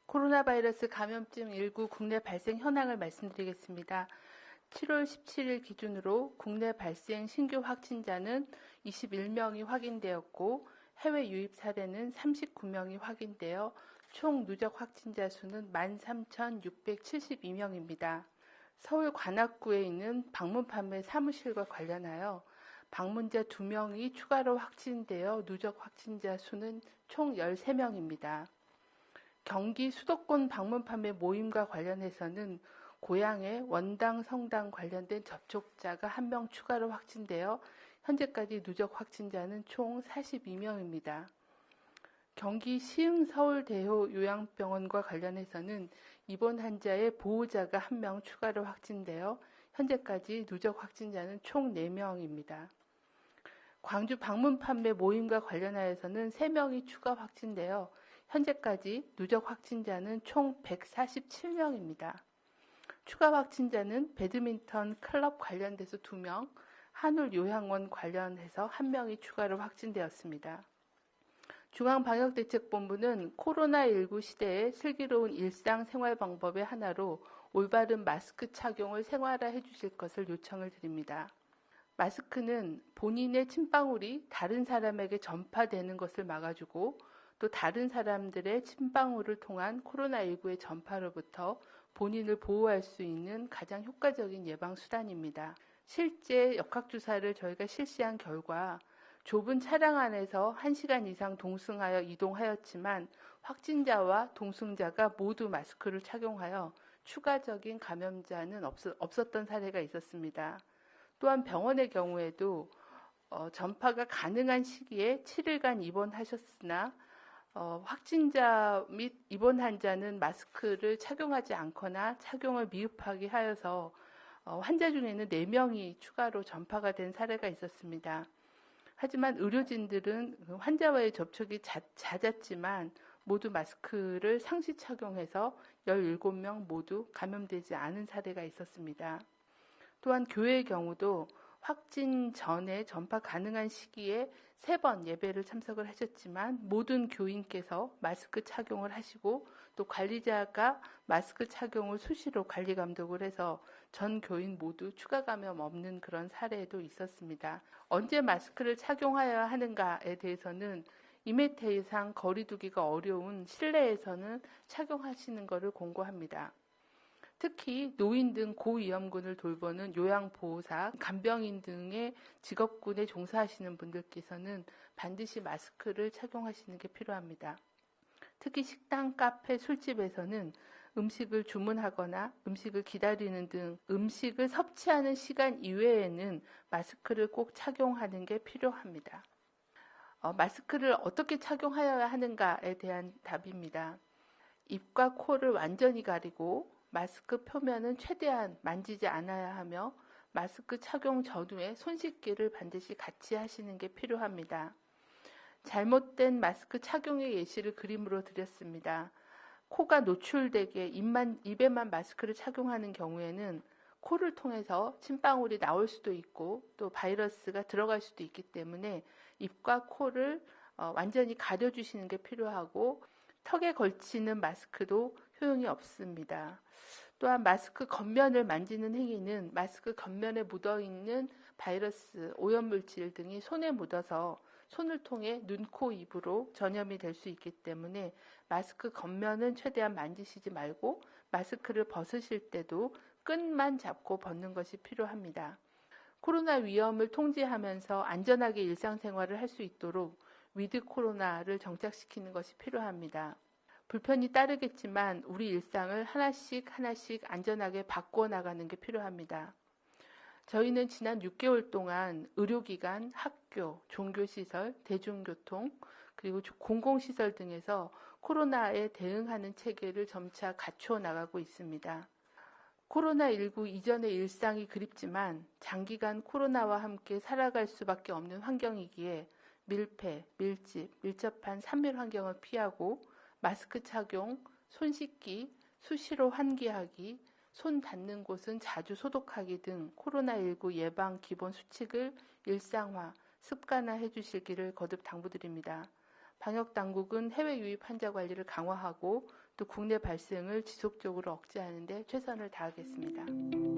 코로나 바이러스 감염증 19 국내 발생 현황을 말씀드리겠습니다. 7월 17일 기준으로 국내 발생 신규 확진자는 21명이 확인되었고 해외 유입 사례는 39명이 확인되어 총 누적 확진자 수는 13,672명입니다. 서울 관악구에 있는 방문 판매 사무실과 관련하여 방문자 2명이 추가로 확진되어 누적 확진자 수는 총 13명입니다. 경기 수도권 방문 판매 모임과 관련해서는 고향의 원당, 성당 관련된 접촉자가 1명 추가로 확진되어 현재까지 누적 확진자는 총 42명입니다. 경기 시흥 서울대효 요양병원과 관련해서는 입원 환자의 보호자가 1명 추가로 확진되어 현재까지 누적 확진자는 총 4명입니다. 광주 방문 판매 모임과 관련하여서는 3명이 추가 확진되어 현재까지 누적 확진자는 총 147명입니다. 추가 확진자는 배드민턴 클럽 관련돼서 2명, 한울 요양원 관련해서 1명이 추가로 확진되었습니다. 중앙방역대책본부는 코로나19 시대의 슬기로운 일상생활 방법의 하나로 올바른 마스크 착용을 생활화해 주실 것을 요청을 드립니다. 마스크는 본인의 침방울이 다른 사람에게 전파되는 것을 막아주고 또 다른 사람들의 침방울을 통한 코로나19의 전파로부터 본인을 보호할 수 있는 가장 효과적인 예방수단입니다. 실제 역학조사를 저희가 실시한 결과 좁은 차량 안에서 1시간 이상 동승하여 이동하였지만 확진자와 동승자가 모두 마스크를 착용하여 추가적인 감염자는 없었던 사례가 있었습니다. 또한 병원의 경우에도 전파가 가능한 시기에 7일간 입원하셨으나 확진자 및 입원 환자는 마스크를 착용하지 않거나 착용을 미흡하게 하여서 환자 중에는 4명이 추가로 전파가 된 사례가 있었습니다. 하지만 의료진들은 환자와의 접촉이 잦았지만 모두 마스크를 상시 착용해서 17명 모두 감염되지 않은 사례가 있었습니다. 또한 교회의 경우도 확진 전에 전파 가능한 시기에 3번 예배를 참석을 하셨지만 모든 교인께서 마스크 착용을 하시고 또 관리자가 마스크 착용을 수시로 관리 감독을 해서 전 교인 모두 추가 감염 없는 그런 사례도 있었습니다. 언제 마스크를 착용하여야 하는가에 대해서는 2m 이상 거리 두기가 어려운 실내에서는 착용하시는 것을 권고합니다. 특히 노인 등 고위험군을 돌보는 요양보호사, 간병인 등의 직업군에 종사하시는 분들께서는 반드시 마스크를 착용하시는 게 필요합니다. 특히 식당, 카페, 술집에서는 음식을 주문하거나 음식을 기다리는 등 음식을 섭취하는 시간 이외에는 마스크를 꼭 착용하는 게 필요합니다. 마스크를 어떻게 착용하여야 하는가에 대한 답입니다. 입과 코를 완전히 가리고 마스크 표면은 최대한 만지지 않아야 하며 마스크 착용 전후에 손 씻기를 반드시 같이 하시는 게 필요합니다. 잘못된 마스크 착용의 예시를 그림으로 드렸습니다. 코가 노출되게 입에만 마스크를 착용하는 경우에는 코를 통해서 침방울이 나올 수도 있고 또 바이러스가 들어갈 수도 있기 때문에 입과 코를 완전히 가려주시는 게 필요하고 턱에 걸치는 마스크도 효용이 없습니다. 또한 마스크 겉면을 만지는 행위는 마스크 겉면에 묻어있는 바이러스, 오염물질 등이 손에 묻어서 손을 통해 눈, 코, 입으로 전염이 될 수 있기 때문에 마스크 겉면은 최대한 만지시지 말고 마스크를 벗으실 때도 끈만 잡고 벗는 것이 필요합니다. 코로나 위험을 통제하면서 안전하게 일상생활을 할 수 있도록 위드 코로나를 정착시키는 것이 필요합니다. 불편이 따르겠지만 우리 일상을 하나씩 안전하게 바꿔나가는 게 필요합니다. 저희는 지난 6개월 동안 의료기관, 학교, 종교시설, 대중교통, 그리고 공공시설 등에서 코로나에 대응하는 체계를 점차 갖추어 나가고 있습니다. 코로나19 이전의 일상이 그립지만 장기간 코로나와 함께 살아갈 수밖에 없는 환경이기에 밀폐, 밀집, 밀접한 산밀 환경을 피하고 마스크 착용, 손 씻기, 수시로 환기하기, 손 닿는 곳은 자주 소독하기 등 코로나19 예방 기본 수칙을 일상화, 습관화해 주시기를 거듭 당부드립니다. 방역 당국은 해외 유입 환자 관리를 강화하고 또 국내 발생을 지속적으로 억제하는 데 최선을 다하겠습니다.